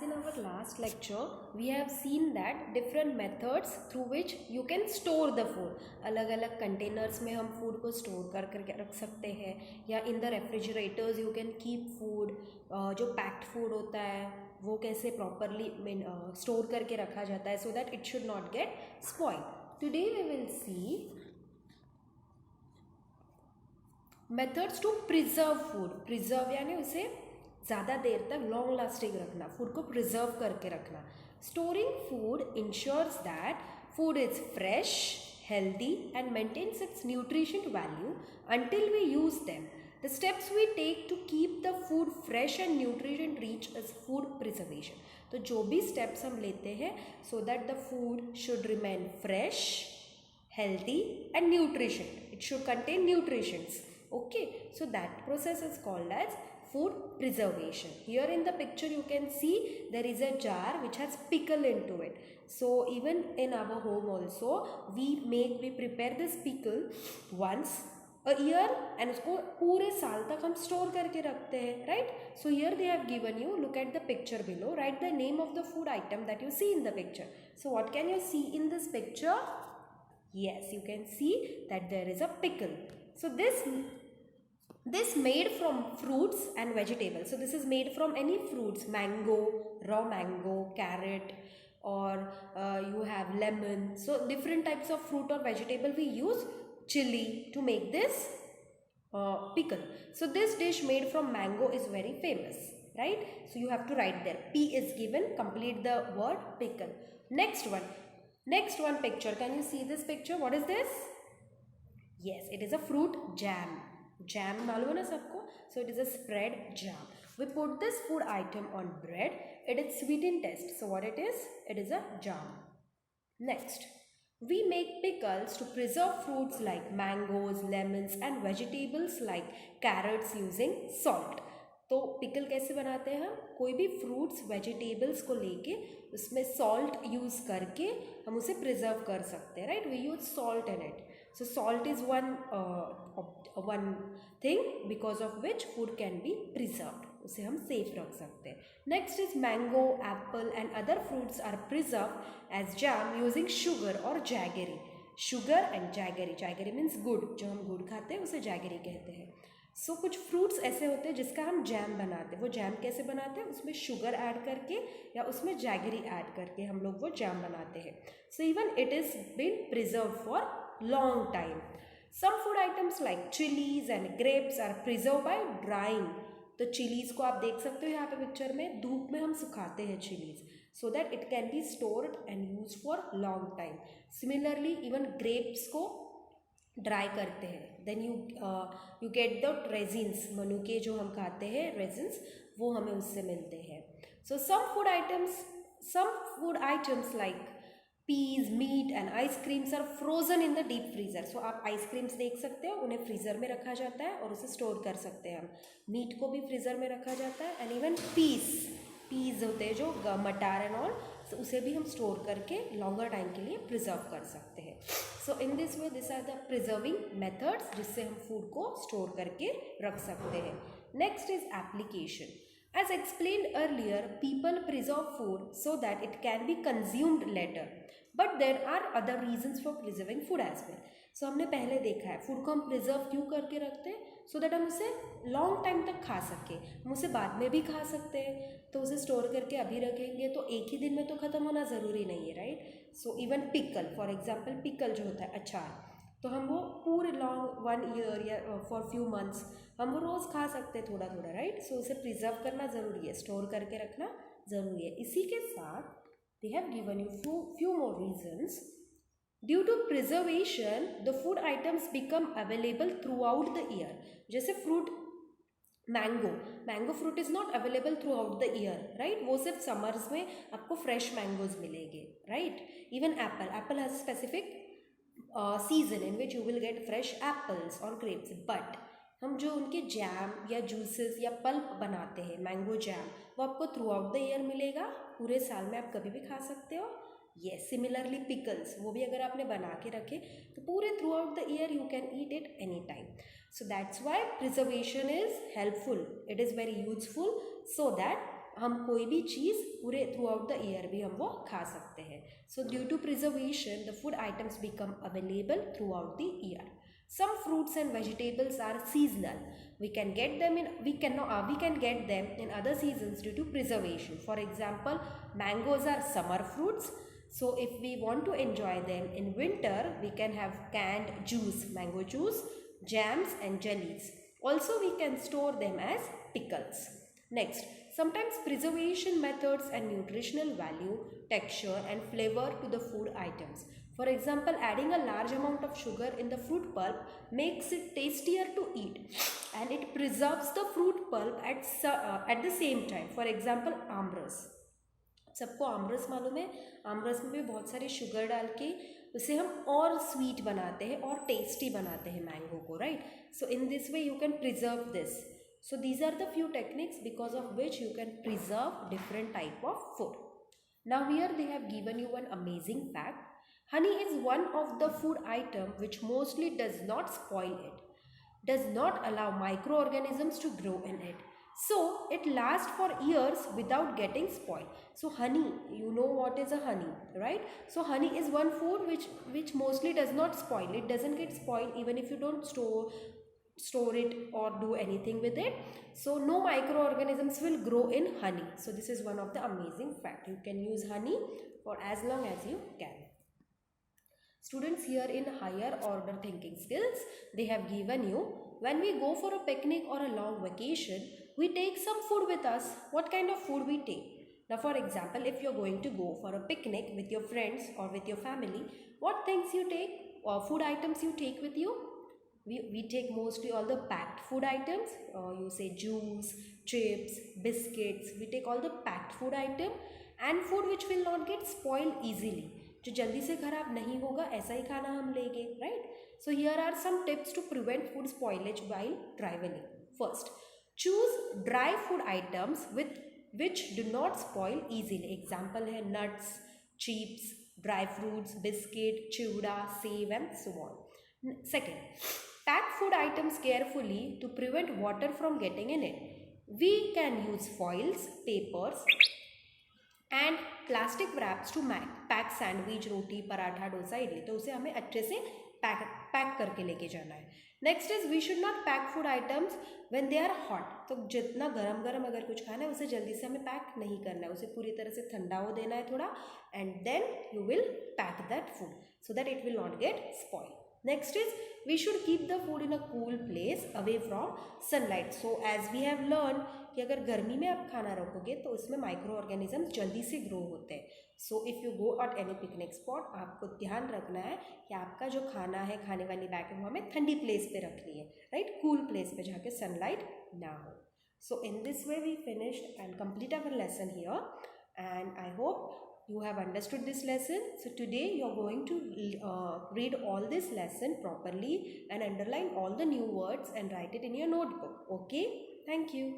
As in our last lecture, we have seen that different methods through which you can store the food. अलग अलग containers में हम food को store कर रख सकते हैं, या in the refrigerators you can keep food. जो packed food होता है वो कैसे properly store करके रखा जाता है so that it should not get spoiled. Today we will see methods to preserve food. Preserve यानी उसे ज़्यादा देर तक लॉन्ग लास्टिंग रखना, फूड को प्रिजर्व करके रखना. Storing food ensures that food is fresh, healthy and maintains its nutrition value until we use them. The steps we take to keep the food fresh and nutrition rich is food preservation. तो जो भी steps हम लेते हैं so that the food should remain fresh, healthy and nutrition. It should contain nutrients. Okay, so that process is called as food preservation. Here in the picture you can see there is a jar which has pickle into it. So even in our home also we prepare this pickle once a year and उसको पूरे साल तक हम store करके रखते हैं, right? So here they have given you, look at the picture below, write the name of the food item that you see in the picture. So what can you see in this picture? Yes, you can see that there is a pickle. So this made from fruits and vegetables. So this is made from any fruits, mango, raw mango, carrot, or you have lemon. So different types of fruit or vegetable we use chili to make this pickle. So this dish made from mango is very famous, right? So you have to write there. P is given, complete the word pickle. Next one picture. Can you see this picture? What is this? Yes, it is a fruit jam. Jam मालूम है ना सबको? So it is a spread jam. We put this food item on bread. It is sweet in taste. So what it is? It is a jam. Next, we make pickles to preserve fruits like mangoes, lemons and vegetables like carrots using salt. तो pickle कैसे बनाते हैं हम? कोई भी fruits vegetables को लेके उसमें सॉल्ट यूज़ करके हम उसे प्रिजर्व कर सकते हैं, right? We use salt in it. So salt is one thing because of which food can be preserved. उसे हम safe रख सकते हैं. Next is mango, apple and other fruits are preserved as jam using sugar or jaggery. Sugar and jaggery. Jaggery means गुड़. जो हम गुड़ खाते हैं उसे jaggery कहते हैं. So कुछ फ्रूट्स ऐसे होते हैं जिसका हम जैम बनाते हैं. वो जैम कैसे बनाते हैं? उसमें शुगर ऐड करके या उसमें जैगरी ऐड करके हम लोग वो जैम बनाते हैं. So even it is been preserved for long time. Some food items like chilies and grapes are preserved by drying. तो चिलीज़ को आप देख सकते हो यहाँ पे पिक्चर में, धूप में हम सुखाते हैं chillies so that it can be stored and used for long time. Similarly even grapes को ड्राई करते हैं, then you get the resins, मनुके जो हम खाते हैं resins, वो हमें उससे मिलते हैं. So some food items like peas, meat and ice creams are frozen in the deep freezer. So आप आइसक्रीम्स देख सकते हो, उन्हें फ्रीज़र में रखा जाता है और उसे स्टोर कर सकते हैं हम. मीट को भी फ्रीज़र में रखा जाता है एंड इवन पीस होते हैं जो मटार एंड ऑल, उसे भी हम स्टोर करके लॉन्गर टाइम के लिए प्रिजर्व कर सकते हैं. So in this way this are the preserving methods जिससे हम फूड को स्टोर करके रख सकते हैं. Next is application. As explained earlier, people preserve food so that it can be consumed later. But there are other reasons for preserving food as well. So हमने पहले देखा है फूड को हम प्रिजर्व क्यों करके रखते हैं? सो दैट हम उसे लॉन्ग टाइम तक खा सकें. हम उसे बाद में भी खा सकते हैं. तो उसे स्टोर करके अभी रखेंगे तो एक ही दिन में तो ख़त्म होना ज़रूरी नहीं है, right? So even pickle, for example pickle जो होता है अचार, तो हम वो पूरे लॉन्ग 1 ईयर या फॉर फ्यू मंथ्स हम वो रोज़ खा सकते हैं थोड़ा थोड़ा, राइट? सो उसे प्रिजर्व करना ज़रूरी है, स्टोर करके रखना ज़रूरी है. इसी के साथ they have given you few more reasons. Due to preservation, the food items become available throughout the year. जैसे fruit mango fruit is not available throughout the year, right? वो सिर्फ समर्स में आपको फ्रेश मैंगोज मिलेंगे, right? Even Apple has specific season in which you will get fresh apples or grapes. But हम जो उनके jam या juices या पल्प बनाते हैं, मैंगो जैम, वो आपको थ्रू आउट द ईयर मिलेगा, पूरे साल में आप कभी भी खा सकते हो. येस, सिमिलरली पिकल्स, वो भी अगर आपने बना के रखे तो पूरे through out the year you can eat it any time. So that's why preservation is helpful. It is very useful so that हम कोई भी चीज़ पूरे थ्रू आउट द ईयर भी हम वो खा सकते हैं. So due to preservation the food items become available throughout the year. Some fruits and vegetables are seasonal. We can get them in other seasons due to preservation. For example, mangoes are summer fruits. So if we want to enjoy them in winter, we can have canned juice, mango juice, jams and jellies. Also, we can store them as pickles. Next, sometimes preservation methods and nutritional value, texture and flavor to the food items. For example, adding a large amount of sugar in the fruit pulp makes it tastier to eat, and it preserves the fruit pulp at the same time. For example, आमरस. सबको आमरस मालूम है. आमरस में भी बहुत सारे sugar डाल के उसे हम और स्वीट बनाते हैं और टेस्टी बनाते हैं मैंगो को, right. So in this way you can preserve this. So these are the few techniques because of which you can preserve different type of food. Now here they have given you one amazing fact. Honey is one of the food item which mostly does not spoil it, does not allow microorganisms to grow in it. So it lasts for years without getting spoiled. So honey, you know what is a honey, right? So honey is one food which mostly does not spoil. It doesn't get spoiled even if you don't store it or do anything with it. So no microorganisms will grow in honey. So this is one of the amazing fact. You can use honey for as long as you can. Students, here in higher order thinking skills, they have given you, when we go for a picnic or a long vacation, we take some food with us. What kind of food we take? Now for example, if you're going to go for a picnic with your friends or with your family, what things you take or food items you take with you? We take mostly all the packed food items. You say juice, chips, biscuits. We take all the packed food item and food which will not get spoiled easily. जो जल्दी से खराब नहीं होगा ऐसा ही खाना हम लेंगे, right? So here are some tips to prevent food spoilage while traveling. First, choose dry food items which do not spoil easily. Example है nuts, chips, dry fruits, biscuit, chewda, सेब and so on. Second, pack food items carefully to prevent water from getting in it. We can use foils, papers and plastic wraps to pack sandwich, roti, paratha, dosa, idli. तो उसे हमें अच्छे से pack करके लेके जाना है. Next is we should not pack food items when they are hot. तो जितना गरम गरम अगर कुछ खाना है उसे जल्दी से हमें पैक नहीं करना है, उसे पूरी तरह से ठंडा हो देना है थोड़ा, and then you will pack that food so that it will not get spoil. Next is we should keep the food in a cool place away from sunlight. So as we have learned कि अगर गर्मी में आप खाना रखोगे तो उसमें micro organisms जल्दी से ग्रो होते हैं. So if you go at any picnic spot, आपको ध्यान रखना है कि आपका जो खाना है, खाने वाली बैग है, वो हमें ठंडी प्लेस पे रखनी है, राइट, कूल प्लेस पे जाके सनलाइट ना हो. So in this way we finished and complete our lesson here, and I hope you have understood this lesson. So today you are going to read all this lesson properly and underline all the new words and write it in your notebook. Okay, thank you.